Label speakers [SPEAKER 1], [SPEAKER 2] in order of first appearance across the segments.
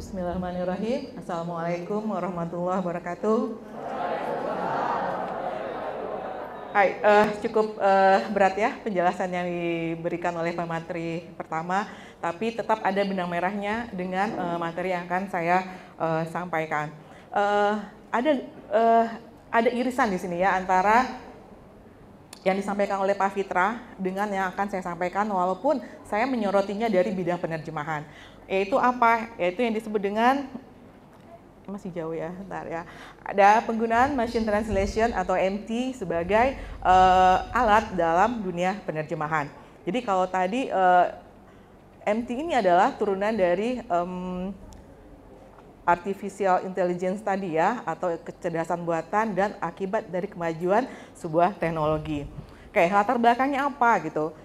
[SPEAKER 1] Bismillahirrahmanirrahim. Assalamualaikum warahmatullahi wabarakatuh. Hai, cukup berat ya penjelasan yang diberikan oleh pemateri pertama, tapi tetap ada benang merahnya dengan materi yang akan saya sampaikan. Ada irisan di sini ya antara yang disampaikan oleh Pak Fitra dengan yang akan saya sampaikan, walaupun saya menyorotinya dari bidang penerjemahan. Yaitu apa? Yaitu yang disebut dengan, masih jauh ya, bentar ya. Ada penggunaan machine translation atau MT sebagai alat dalam dunia penerjemahan. Jadi kalau tadi MT ini adalah turunan dari artificial intelligence tadi ya, atau kecerdasan buatan dan akibat dari kemajuan sebuah teknologi. Oke, latar belakangnya apa gitu?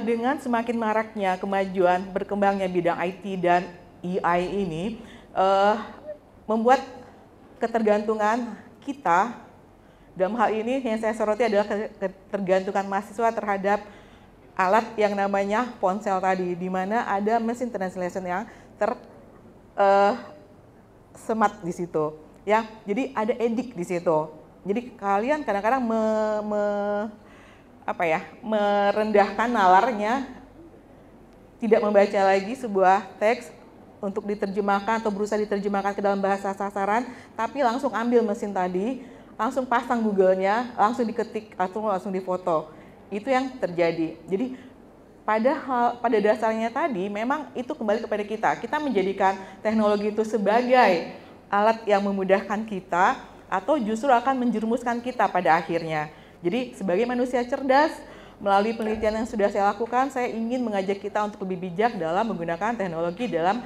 [SPEAKER 1] Dengan semakin maraknya kemajuan berkembangnya bidang IT dan AI ini membuat ketergantungan kita, dalam hal ini yang saya soroti adalah ketergantungan mahasiswa terhadap alat yang namanya ponsel tadi, di mana ada mesin translation yang semat di situ ya. Jadi ada edik di situ. Jadi kalian kadang-kadang merendahkan nalarnya, tidak membaca lagi sebuah teks untuk diterjemahkan atau berusaha diterjemahkan ke dalam bahasa sasaran, tapi langsung ambil mesin tadi, langsung pasang Google-nya, langsung diketik atau langsung difoto. Itu yang terjadi. Jadi pada dasarnya tadi memang itu kembali kepada kita. Kita menjadikan teknologi itu sebagai alat yang memudahkan kita atau justru akan menjerumuskan kita pada akhirnya. Jadi sebagai manusia cerdas, melalui penelitian yang sudah saya lakukan, saya ingin mengajak kita untuk lebih bijak dalam menggunakan teknologi dalam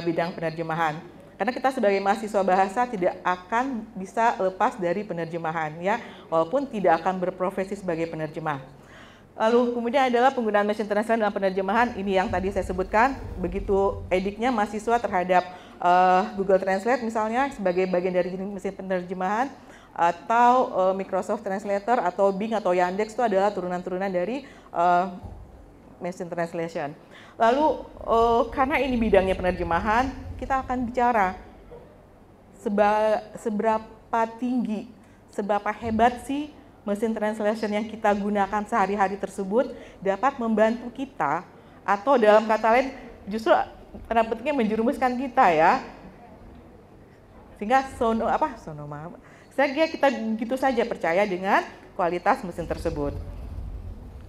[SPEAKER 1] bidang penerjemahan. Karena kita sebagai mahasiswa bahasa tidak akan bisa lepas dari penerjemahan ya, walaupun tidak akan berprofesi sebagai penerjemah. Lalu kemudian adalah penggunaan machine translation dalam penerjemahan, ini yang tadi saya sebutkan, begitu ediknya mahasiswa terhadap Google Translate misalnya sebagai bagian dari mesin penerjemahan, atau Microsoft Translator atau Bing atau Yandex itu adalah turunan-turunan dari machine translation. Lalu karena ini bidangnya penerjemahan, kita akan bicara seberapa tinggi, seberapa hebat sih mesin translation yang kita gunakan sehari-hari tersebut dapat membantu kita, atau dalam kata lain justru tanda petiknya menjerumuskan kita ya. Sehingga saya kira kita begitu saja percaya dengan kualitas mesin tersebut.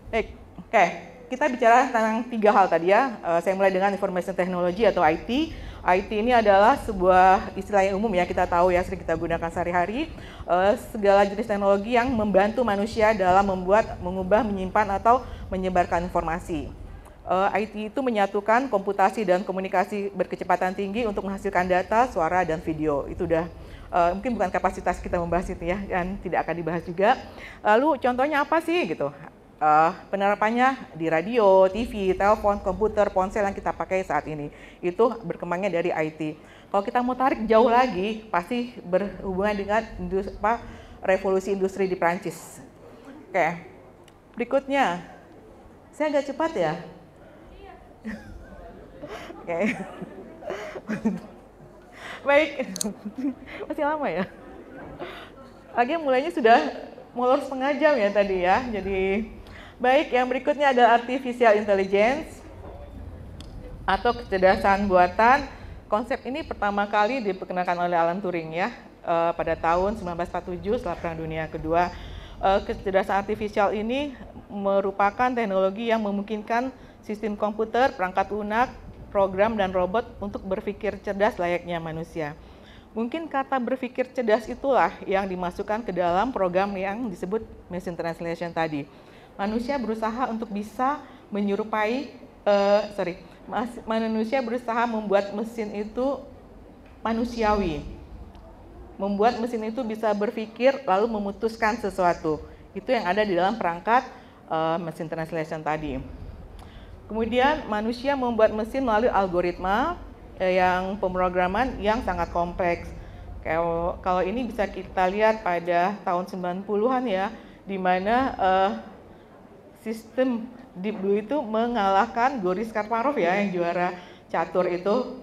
[SPEAKER 1] Baik, oke, kita bicara tentang 3 hal tadi ya. Saya mulai dengan information technology atau IT. IT ini adalah sebuah istilah yang umum ya, kita tahu ya, sering kita gunakan sehari-hari. Segala jenis teknologi yang membantu manusia dalam membuat, mengubah, menyimpan atau menyebarkan informasi. IT itu menyatukan komputasi dan komunikasi berkecepatan tinggi untuk menghasilkan data, suara, dan video. Itu udah mungkin bukan kapasitas kita membahas itu ya, dan tidak akan dibahas juga. Lalu contohnya apa sih gitu? Penerapannya di radio, TV, telepon, komputer, ponsel yang kita pakai saat ini. Itu berkembangnya dari IT. Kalau kita mau tarik jauh lagi, pasti berhubungan dengan revolusi industri di Prancis. Oke, berikutnya. Saya agak cepat ya? Oke. Baik, masih lama ya? Lagi mulainya sudah molor setengah jam ya tadi ya. Jadi baik, yang berikutnya adalah artificial intelligence atau kecerdasan buatan. Konsep ini pertama kali diperkenalkan oleh Alan Turing ya pada tahun 1947 setelah Perang Dunia Kedua. Kecerdasan artifisial ini merupakan teknologi yang memungkinkan sistem komputer, perangkat lunak, program, dan robot untuk berpikir cerdas layaknya manusia. Mungkin kata berpikir cerdas itulah yang dimasukkan ke dalam program yang disebut machine translation tadi. Manusia berusaha untuk bisa manusia berusaha membuat mesin itu manusiawi. Membuat mesin itu bisa berpikir lalu memutuskan sesuatu. Itu yang ada di dalam perangkat machine translation tadi. Kemudian manusia membuat mesin melalui algoritma yang pemrograman yang sangat kompleks. Kalau ini bisa kita lihat pada tahun 90-an ya, di mana sistem Deep Blue itu mengalahkan Boris Kasparov ya, yang juara catur itu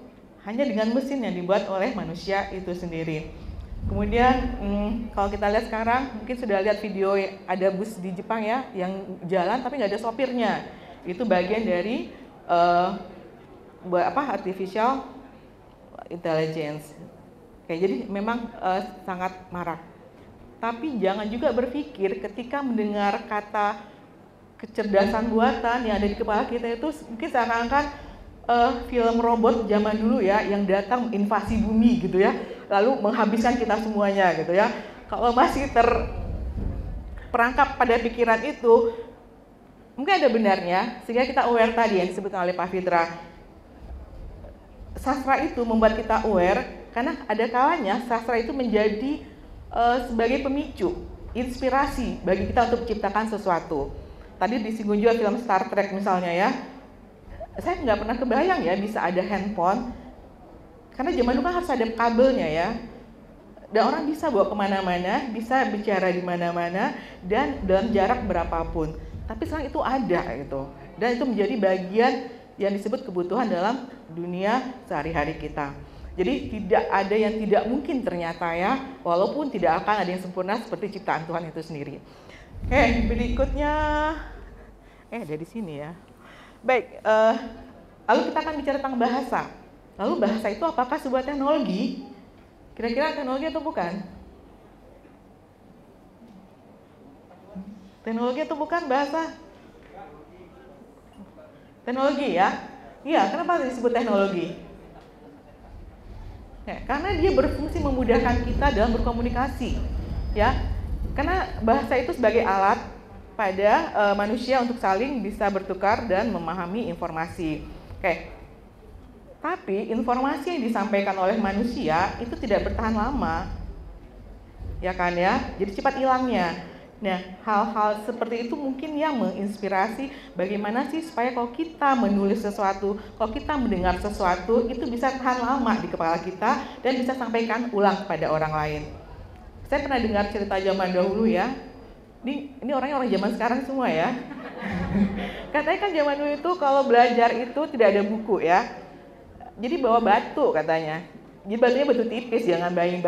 [SPEAKER 1] hanya dengan mesin yang dibuat oleh manusia itu sendiri. Kemudian kalau kita lihat sekarang, mungkin sudah lihat video ada bus di Jepang ya, yang jalan tapi nggak ada sopirnya. Itu bagian dari artificial intelligence. Oke, jadi memang sangat marak. Tapi jangan juga berpikir ketika mendengar kata kecerdasan buatan yang ada di kepala kita itu mungkin seakan-akan film robot zaman dulu ya, yang datang invasi bumi gitu ya, lalu menghabiskan kita semuanya gitu ya. Kalau masih terperangkap pada pikiran itu, mungkin ada benarnya, sehingga kita aware tadi yang disebutkan oleh Pak Fitra. Sastra itu membuat kita aware, karena ada kalanya sastra itu menjadi sebagai pemicu, inspirasi bagi kita untuk menciptakan sesuatu. Tadi disinggung juga film Star Trek misalnya ya. Saya nggak pernah kebayang ya bisa ada handphone, karena zaman dulu kan harus ada kabelnya ya. Dan orang bisa bawa kemana-mana, bisa bicara di mana-mana, dan dalam jarak berapapun. Tapi sekarang itu ada gitu, dan itu menjadi bagian yang disebut kebutuhan dalam dunia sehari-hari kita. Jadi tidak ada yang tidak mungkin ternyata ya, walaupun tidak akan ada yang sempurna seperti ciptaan Tuhan itu sendiri. Oke, berikutnya, dari sini ya. Baik, lalu kita akan bicara tentang bahasa. Lalu bahasa itu apakah sebuah teknologi? Kira-kira teknologi atau bukan? Teknologi atau bukan bahasa? Teknologi ya? Iya, kenapa disebut teknologi? Ya, karena dia berfungsi memudahkan kita dalam berkomunikasi, ya. Karena bahasa itu sebagai alat pada manusia untuk saling bisa bertukar dan memahami informasi. Oke. Tapi informasi yang disampaikan oleh manusia itu tidak bertahan lama, ya kan ya? Jadi cepat hilangnya. Nah, hal-hal seperti itu mungkin yang menginspirasi bagaimana sih supaya kalau kita menulis sesuatu, kalau kita mendengar sesuatu, itu bisa tahan lama di kepala kita dan bisa sampaikan ulang kepada orang lain. Saya pernah dengar cerita zaman dahulu ya, ini orangnya orang zaman sekarang semua ya. Katanya kan zaman dulu itu kalau belajar itu tidak ada buku ya, jadi bawa batu katanya. Jadi batunya batu tipis, jangan bayangin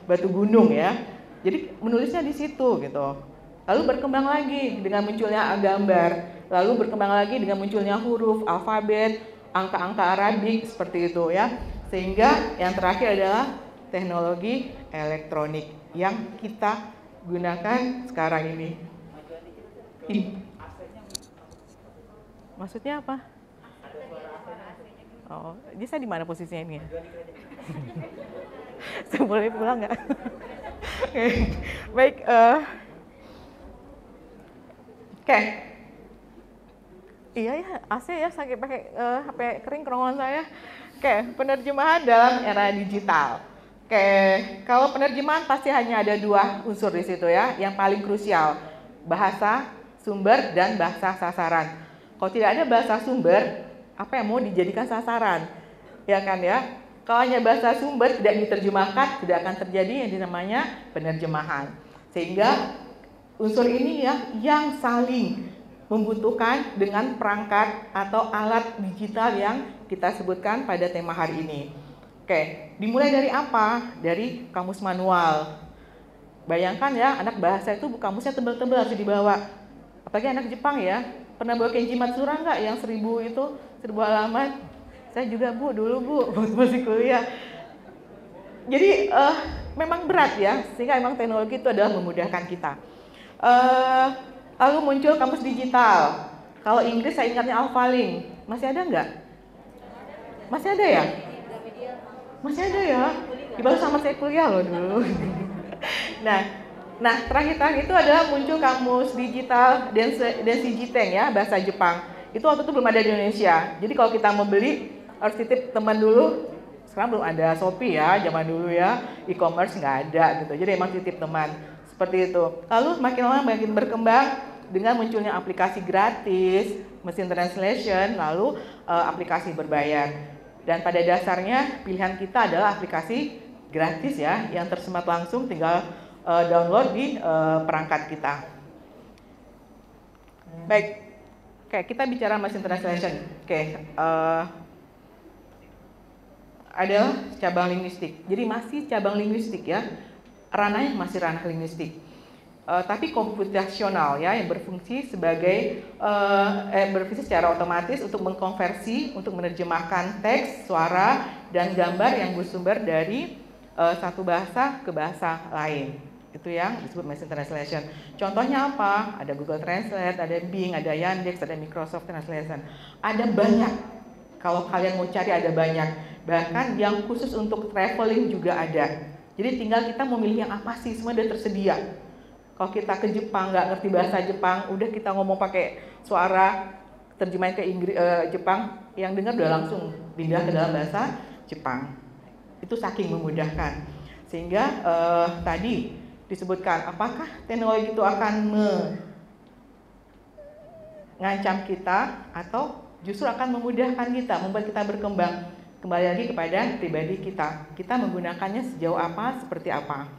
[SPEAKER 1] batu gunung ya. Jadi menulisnya di situ gitu. Lalu berkembang lagi dengan munculnya gambar, lalu berkembang lagi dengan munculnya huruf, alfabet, angka-angka Arabik seperti itu ya. Sehingga yang terakhir adalah teknologi elektronik yang kita gunakan sekarang ini. Maksudnya apa? Oh, jadi saya di mana posisinya ini ya? Saya boleh pulang nggak? Baik, oke. Iya ya, AC ya, sakit pakai HP kering kerongkongan saya. Oke, penerjemahan dalam era digital. Oke, kalau penerjemahan pasti hanya ada dua unsur di situ ya, yang paling krusial, bahasa sumber dan bahasa sasaran. Kalau tidak ada bahasa sumber, apa yang mau dijadikan sasaran? Ya kan ya? Kalau hanya bahasa sumber tidak diterjemahkan, tidak akan terjadi yang dinamanya penerjemahan. Sehingga unsur ini ya yang saling membutuhkan dengan perangkat atau alat digital yang kita sebutkan pada tema hari ini. Oke, dimulai dari apa? Dari kamus manual. Bayangkan ya, anak bahasa itu kamusnya tebal-tebal harus dibawa. Apalagi anak Jepang ya, pernah bawa Kenji Matsura nggak yang 1000 halaman? Saya juga Bu, dulu Bu, waktu masih kuliah. Jadi memang berat ya, sehingga memang teknologi itu adalah memudahkan kita. Lalu muncul kamus digital. Kalau Inggris saya ingatnya Alphalink. Masih ada nggak? Masih ada ya? Masih ada ya? Baru sama saya kuliah loh dulu. Nah terakhir itu adalah muncul kamus digital Denshi Jiten ya, bahasa Jepang. Itu waktu itu belum ada di Indonesia. Jadi kalau kita mau beli harus titip teman dulu. Sekarang belum ada Shopee ya, zaman dulu ya, e-commerce nggak ada gitu. Jadi emang titip teman seperti itu. Lalu makin lama makin berkembang dengan munculnya aplikasi gratis, mesin translation, lalu aplikasi berbayar. Dan pada dasarnya pilihan kita adalah aplikasi gratis ya, yang tersemat langsung tinggal download di perangkat kita. Baik, oke, kita bicara mesin translation. Oke, adalah cabang linguistik. Jadi masih cabang linguistik ya, ranahnya masih ranah linguistik. Tapi komputasional ya, yang berfungsi sebagai berfungsi secara otomatis untuk mengkonversi, untuk menerjemahkan teks, suara, dan gambar yang bersumber dari satu bahasa ke bahasa lain. Itu yang disebut machine translation. Contohnya apa? Ada Google Translate, ada Bing, ada Yandex, ada Microsoft Translation. Ada banyak. Kalau kalian mau cari ada banyak. Bahkan yang khusus untuk traveling juga ada. Jadi tinggal kita mau milih yang apa sih, semua udah tersedia. Kalau kita ke Jepang nggak ngerti bahasa Jepang, udah kita ngomong pakai suara terjemahin ke Jepang, yang dengar udah langsung pindah ke dalam bahasa Jepang. Itu saking memudahkan. Sehingga tadi disebutkan, apakah teknologi itu akan mengancam kita atau justru akan memudahkan kita, membuat kita berkembang. Kembali lagi kepada pribadi kita. Kita menggunakannya sejauh apa, seperti apa.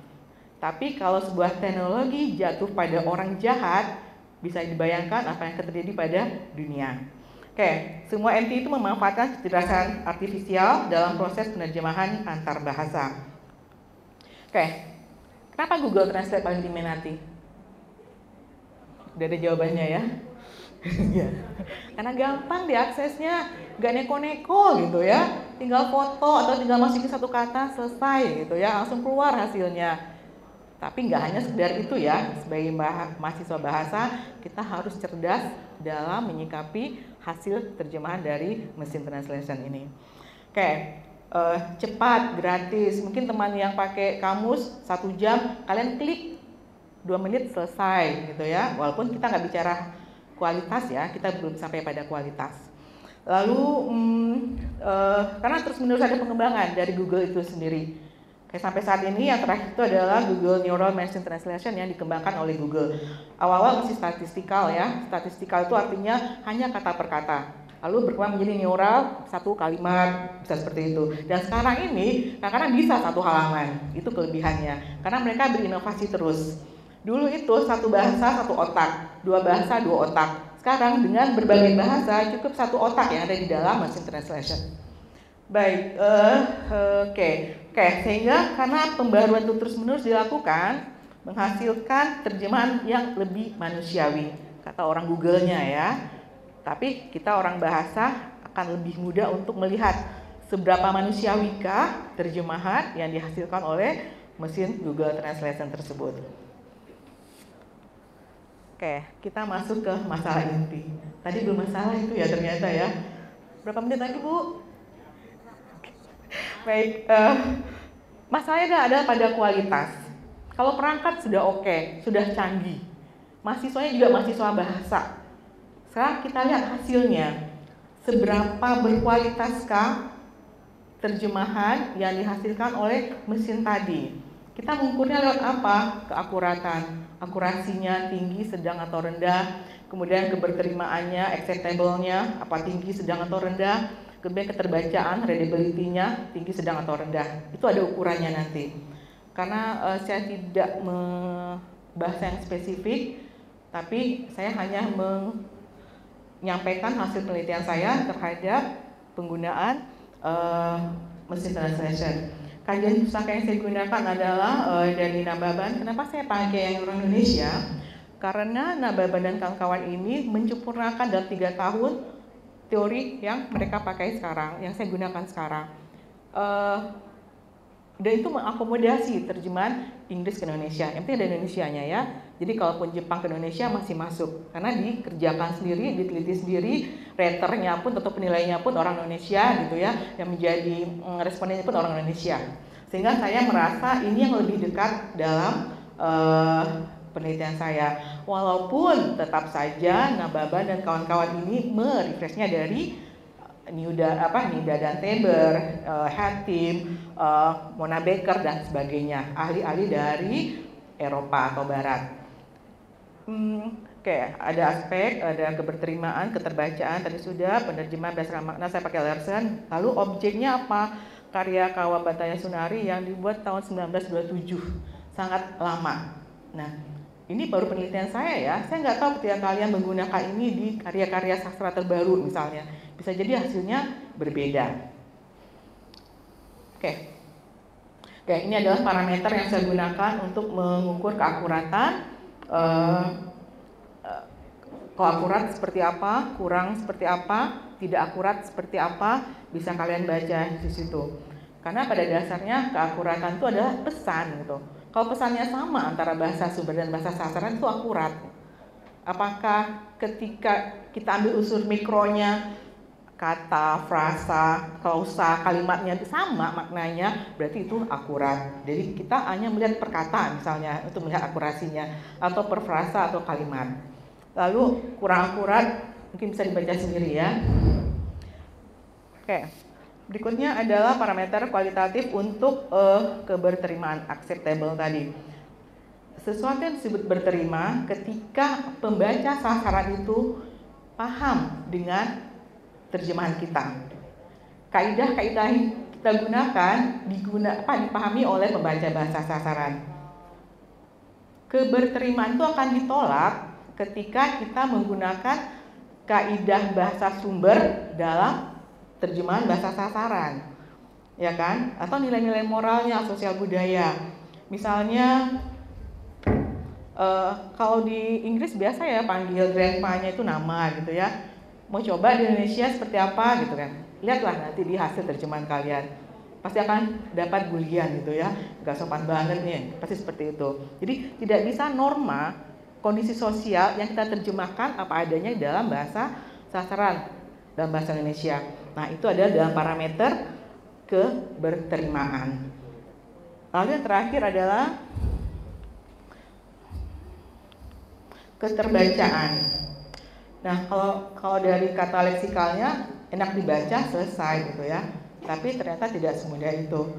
[SPEAKER 1] Tapi kalau sebuah teknologi jatuh pada orang jahat, bisa dibayangkan apa yang terjadi pada dunia. Oke, semua MT itu memanfaatkan kecerdasan artifisial dalam proses penerjemahan antar bahasa. Oke, kenapa Google Translate paling diminati? Udah ada jawabannya ya? Karena gampang diaksesnya, gak neko-neko gitu ya. Tinggal foto atau tinggal masukin satu kata, selesai gitu ya, langsung keluar hasilnya. Tapi nggak hanya sekedar itu ya, sebagai mahasiswa bahasa, kita harus cerdas dalam menyikapi hasil terjemahan dari mesin translation ini. Oke, cepat, gratis. Mungkin teman yang pakai kamus 1 jam, kalian klik 2 menit selesai gitu ya. Walaupun kita nggak bicara kualitas ya, kita belum sampai pada kualitas. Lalu karena terus-menerus ada pengembangan dari Google itu sendiri. Kayak sampai saat ini yang terakhir itu adalah Google Neural Machine Translation yang dikembangkan oleh Google. Awal-awal masih statistikal ya. Statistikal itu artinya hanya kata per kata. Lalu berkembang menjadi neural, 1 kalimat, bisa seperti itu. Dan sekarang ini kadang-kadang bisa 1 halaman. Itu kelebihannya. Karena mereka berinovasi terus. Dulu itu 1 bahasa 1 otak, 2 bahasa 2 otak. Sekarang dengan berbagai bahasa cukup 1 otak yang ada di dalam machine translation. Baik, sehingga karena pembaruan itu terus-menerus dilakukan, menghasilkan terjemahan yang lebih manusiawi, kata orang Google-nya ya. Tapi kita orang bahasa akan lebih mudah untuk melihat seberapa manusiawikah terjemahan yang dihasilkan oleh mesin Google Translation tersebut. Oke, kita masuk ke masalah inti. Tadi belum masalah itu ya ternyata ya. Berapa menit lagi Bu? Baik, masalahnya adalah pada kualitas. Kalau perangkat sudah oke, sudah canggih, mahasiswanya juga mahasiswa bahasa. Sekarang kita lihat hasilnya, seberapa berkualitaskah terjemahan yang dihasilkan oleh mesin tadi. Kita mengukurnya lewat apa? Keakuratan, akurasinya tinggi, sedang atau rendah, kemudian keberterimaannya, acceptable-nya, apa tinggi, sedang atau rendah, kemudian keterbacaan, readability-nya tinggi, sedang atau rendah. Itu ada ukurannya nanti. Karena saya tidak membahas yang spesifik, tapi saya hanya menyampaikan hasil penelitian saya terhadap penggunaan mesin translation. Kajian pustaka yang saya gunakan adalah dari Nababan. Kenapa saya pakai yang orang Indonesia? Karena Nababan dan kawan-kawan ini menyempurnakan dalam 3 tahun teori yang mereka pakai sekarang, yang saya gunakan sekarang. Dan itu mengakomodasi terjemahan Inggris ke Indonesia. Yang penting ada Indonesianya ya. Jadi kalaupun Jepang ke Indonesia masih masuk. Karena dikerjakan sendiri, diteliti sendiri, raternya pun atau penilainya pun orang Indonesia gitu ya. Yang menjadi respondennya pun orang Indonesia. Sehingga saya merasa ini yang lebih dekat dalam penelitian saya. Walaupun tetap saja Nababan dan kawan-kawan ini merefreshnya dari Nida dan Teber, Hatim, Mona Baker dan sebagainya, ahli-ahli dari Eropa atau Barat. Ada aspek, ada keberterimaan, keterbacaan, tadi sudah, penerjemahan berdasarkan makna saya pakai Larsen. Lalu objeknya apa? Karya Kawam Bataya Sunari yang dibuat tahun 1927, sangat lama. Nah, ini baru penelitian saya ya. Saya nggak tahu ketika kalian menggunakan ini di karya-karya sastra terbaru misalnya. Bisa jadi hasilnya berbeda. Oke. Oke, ini adalah parameter yang saya gunakan untuk mengukur keakuratan. Kalau akurat seperti apa, kurang seperti apa, tidak akurat seperti apa, bisa kalian baca di situ. Karena pada dasarnya keakuratan itu adalah pesan gitu. Kalau pesannya sama antara bahasa sumber dan bahasa sasaran itu akurat. Apakah ketika kita ambil unsur mikronya, kata, frasa, klausa, kalimatnya itu sama maknanya, berarti itu akurat. Jadi kita hanya melihat perkataan misalnya untuk melihat akurasinya, atau per frasa atau kalimat. Lalu kurang akurat mungkin bisa dibaca sendiri ya. Oke, berikutnya adalah parameter kualitatif untuk keberterimaan, acceptable tadi. Sesuatu yang disebut berterima ketika pembaca sasaran itu paham dengan terjemahan kita. Kaidah-kaidah yang kita gunakan dipahami oleh pembaca bahasa sasaran. Keberterimaan itu akan ditolak ketika kita menggunakan kaidah bahasa sumber dalam terjemahan bahasa sasaran, ya kan? Atau nilai-nilai moralnya, sosial budaya. Misalnya kalau di Inggris biasa ya panggil grandpa-nya itu nama gitu ya. Mau coba di Indonesia seperti apa gitu kan? Lihatlah nanti di hasil terjemahan kalian. Pasti akan dapat bulian gitu ya. Gak sopan banget nih, pasti seperti itu. Jadi tidak bisa norma kondisi sosial yang kita terjemahkan apa adanya dalam bahasa sasaran, dalam bahasa Indonesia. Nah, itu adalah dalam parameter keberterimaan. Lalu yang terakhir adalah keterbacaan. Nah, kalau dari kata leksikalnya enak dibaca, selesai gitu ya. Tapi ternyata tidak semudah itu.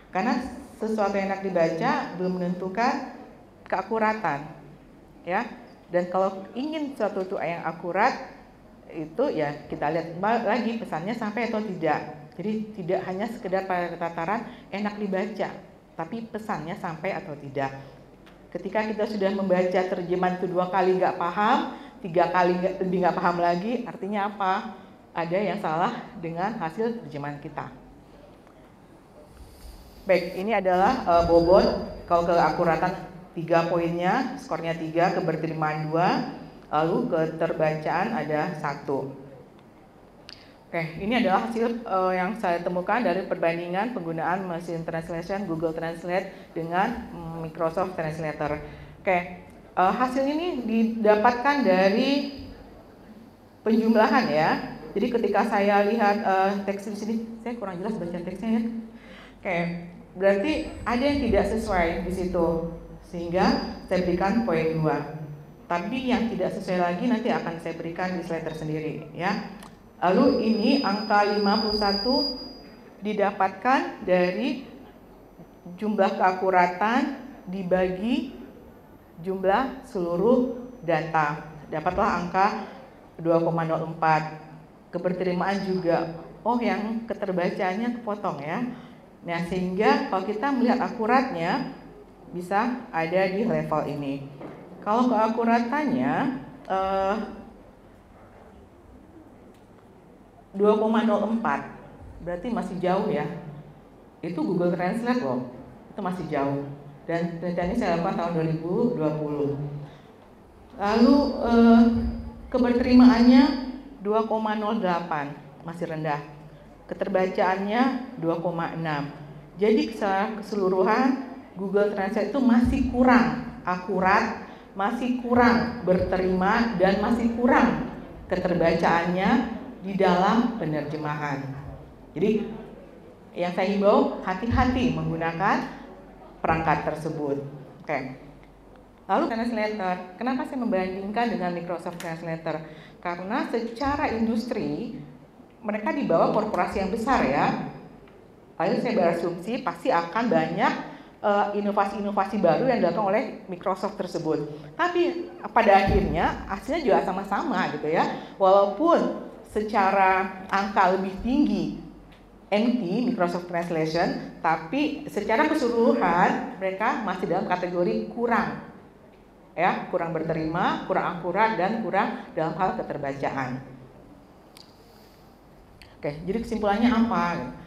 [SPEAKER 1] Karena sesuatu yang enak dibaca belum menentukan keakuratan. Ya, dan kalau ingin sesuatu itu yang akurat, itu ya kita lihat lagi pesannya sampai atau tidak. Jadi tidak hanya sekedar pada tataran enak dibaca, tapi pesannya sampai atau tidak. Ketika kita sudah membaca terjemahan itu 2 kali nggak paham, 3 kali lebih nggak paham lagi, artinya apa? Ada yang salah dengan hasil terjemahan kita. Baik, ini adalah bobot kalau keakuratan 3 poinnya, skornya 3, keberterimaan 2, lalu keterbacaan ada 1. Oke, ini adalah hasil yang saya temukan dari perbandingan penggunaan mesin translation Google Translate dengan Microsoft Translator. Oke, hasil ini didapatkan dari penjumlahan ya. Jadi ketika saya lihat teks di sini, saya kurang jelas baca teksnya ya. Oke, berarti ada yang tidak sesuai di situ. Sehingga saya berikan poin 2. Tapi yang tidak sesuai lagi nanti akan saya berikan di slide tersendiri ya. Lalu ini angka 51 didapatkan dari jumlah keakuratan dibagi jumlah seluruh data. Dapatlah angka 2,04. Keberterimaan juga. Oh, yang keterbacaannya kepotong ya. Nah, sehingga kalau kita melihat akuratnya bisa ada di level ini. Kalau keakuratannya 2,04, berarti masih jauh ya. Itu Google Translate loh, itu masih jauh. Dan penelitian ini saya lakukan tahun 2020. Lalu keberterimaannya 2,08, masih rendah. Keterbacaannya 2,6. Jadi secara keseluruhan Google Translate itu masih kurang akurat, masih kurang berterima, dan masih kurang keterbacaannya di dalam penerjemahan. Jadi yang saya himbau hati-hati menggunakan perangkat tersebut. Oke. Lalu Translator, kenapa saya membandingkan dengan Microsoft Translator? Karena secara industri mereka di bawah korporasi yang besar ya. Lalu saya berasumsi pasti akan banyak inovasi-inovasi baru yang dilakukan oleh Microsoft tersebut. Tapi pada akhirnya hasilnya juga sama-sama gitu ya. Walaupun secara angka lebih tinggi MT Microsoft Translation, tapi secara keseluruhan mereka masih dalam kategori kurang. Ya, kurang berterima, kurang akurat, dan kurang dalam hal keterbacaan. Oke, jadi kesimpulannya apa?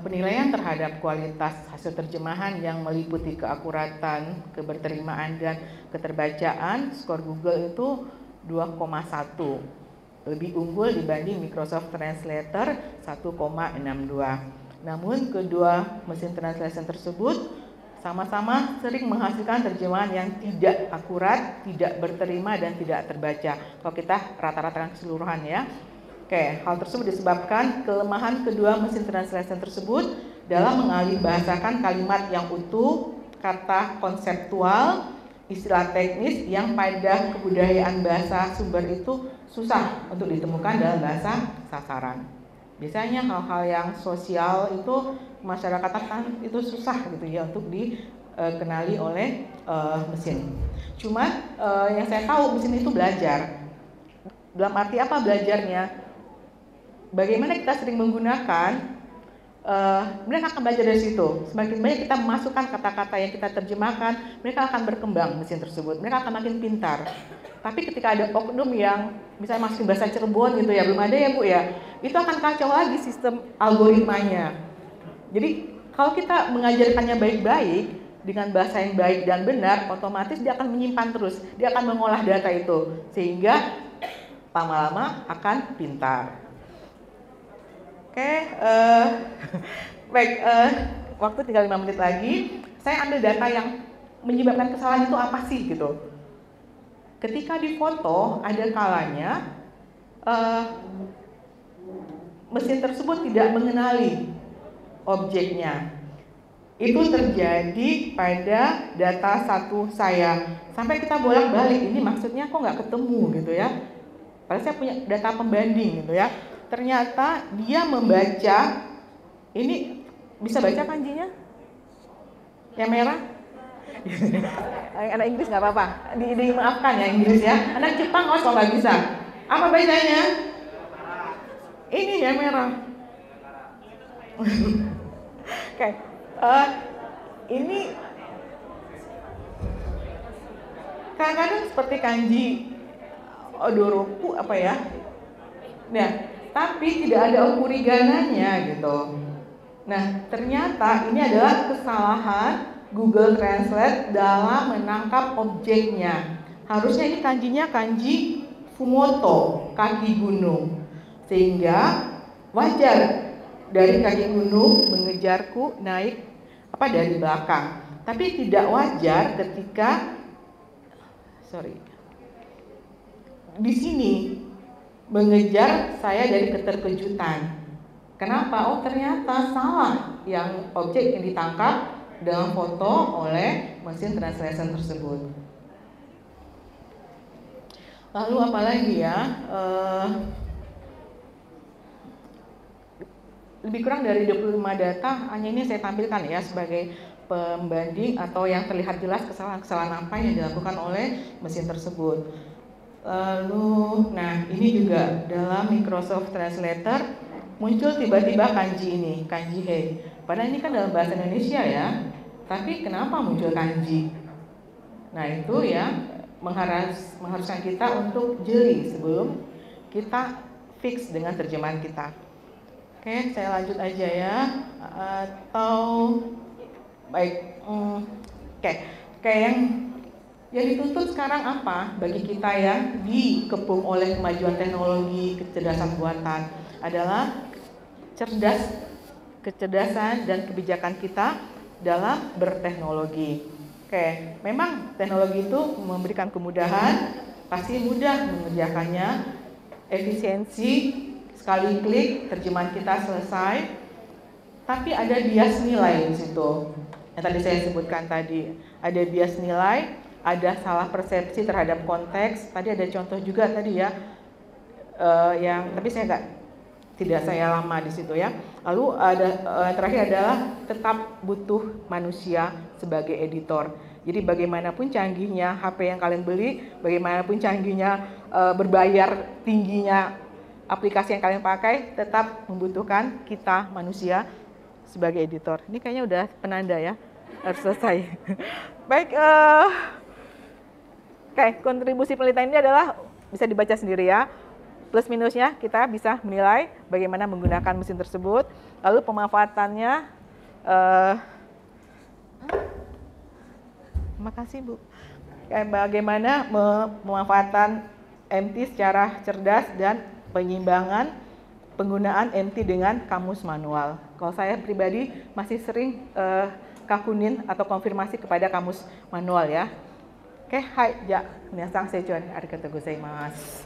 [SPEAKER 1] penilaian terhadap kualitas hasil terjemahan yang meliputi keakuratan, keberterimaan, dan keterbacaan, skor Google itu 2,1, lebih unggul dibanding Microsoft Translator 1,62. Namun kedua mesin translation tersebut sama-sama sering menghasilkan terjemahan yang tidak akurat, tidak berterima, dan tidak terbaca. Kalau kita rata-ratakan keseluruhan ya. Oke, hal tersebut disebabkan kelemahan kedua mesin translation tersebut dalam mengalih bahasakan kalimat yang utuh, kata konseptual, istilah teknis yang pada kebudayaan bahasa sumber itu susah untuk ditemukan dalam bahasa sasaran. Biasanya hal-hal yang sosial itu masyarakat kan itu susah gitu ya untuk dikenali oleh mesin. Cuma yang saya tahu mesin itu belajar. Dalam arti apa belajarnya? Bagaimana kita sering menggunakan, mereka akan belajar dari situ. Semakin banyak kita memasukkan kata-kata yang kita terjemahkan, mereka akan berkembang mesin tersebut. Mereka akan makin pintar. Tapi ketika ada oknum yang misalnya masukin bahasa Cirebon gitu ya, belum ada ya Bu ya, itu akan kacau lagi sistem algoritmanya. Jadi kalau kita mengajarkannya baik-baik dengan bahasa yang baik dan benar, otomatis dia akan menyimpan terus, dia akan mengolah data itu sehingga lama-lama akan pintar. Oke, baik, waktu tinggal 5 menit lagi. Saya ambil data yang menyebabkan kesalahan itu apa sih gitu. Ketika difoto ada kalanya mesin tersebut tidak mengenali objeknya. Itu terjadi pada data satu saya. Sampai kita bolak-balik, ini maksudnya kok nggak ketemu gitu ya. Padahal saya punya data pembanding gitu ya. Ternyata dia membaca, ini bisa baca kanjinya? Yang merah? Anak Inggris nggak apa-apa, dimaafkan ya Inggris ya. Anak Jepang kok nggak bisa. Apa bacanya? Ini yang merah. Oke, ini kadang-kadang seperti kanji odoroku apa ya? Nah, tapi tidak ada okurigananya gitu. Nah, ternyata ini adalah kesalahan Google Translate dalam menangkap objeknya. Harusnya ini kanjinya kanji Fumoto, kaki gunung. Sehingga wajar dari kaki gunung mengejarku naik dari belakang. Tapi tidak wajar ketika di sini mengejar saya dari keterkejutan. Kenapa? Oh ternyata salah yang objek yang ditangkap dalam foto oleh mesin translation tersebut. Lalu apalagi ya? Lebih kurang dari 25 data hanya ini saya tampilkan ya sebagai pembanding atau yang terlihat jelas kesalahan-kesalahan apa yang dilakukan oleh mesin tersebut. Lalu, nah ini juga dalam Microsoft Translator muncul tiba-tiba kanji ini, kanji he. Padahal ini kan dalam bahasa Indonesia ya, tapi kenapa muncul kanji? Nah itu ya mengharuskan kita untuk jeli sebelum kita fix dengan terjemahan kita. Oke, saya lanjut aja ya. Atau baik, oke, yang dituntut sekarang apa bagi kita yang dikepung oleh kemajuan teknologi, kecerdasan buatan adalah kecerdasan dan kebijakan kita dalam berteknologi. Oke, memang teknologi itu memberikan kemudahan, pasti mudah mengerjakannya, efisiensi, sekali klik terjemahan kita selesai. Tapi ada bias nilai di situ. Yang tadi saya sebutkan tadi, ada bias nilai, ada salah persepsi terhadap konteks. Tadi ada contoh juga tadi ya, yang tapi tidak saya lama di situ ya. Lalu ada terakhir adalah tetap butuh manusia sebagai editor. Jadi bagaimanapun canggihnya HP yang kalian beli, bagaimanapun canggihnya berbayar tingginya aplikasi yang kalian pakai, tetap membutuhkan kita manusia sebagai editor. Ini kayaknya udah penanda ya, harus selesai. Baik, kontribusi penelitian ini adalah bisa dibaca sendiri ya. plus minusnya kita bisa menilai bagaimana menggunakan mesin tersebut, lalu pemanfaatannya. Terima kasih Bu. Bagaimana pemanfaatan MT secara cerdas dan penyimbangan penggunaan MT dengan kamus manual. Kalau saya pribadi masih sering kakunin atau konfirmasi kepada kamus manual ya. Oke, hai, ja, minasan seijou ni arigatou gozaimasu.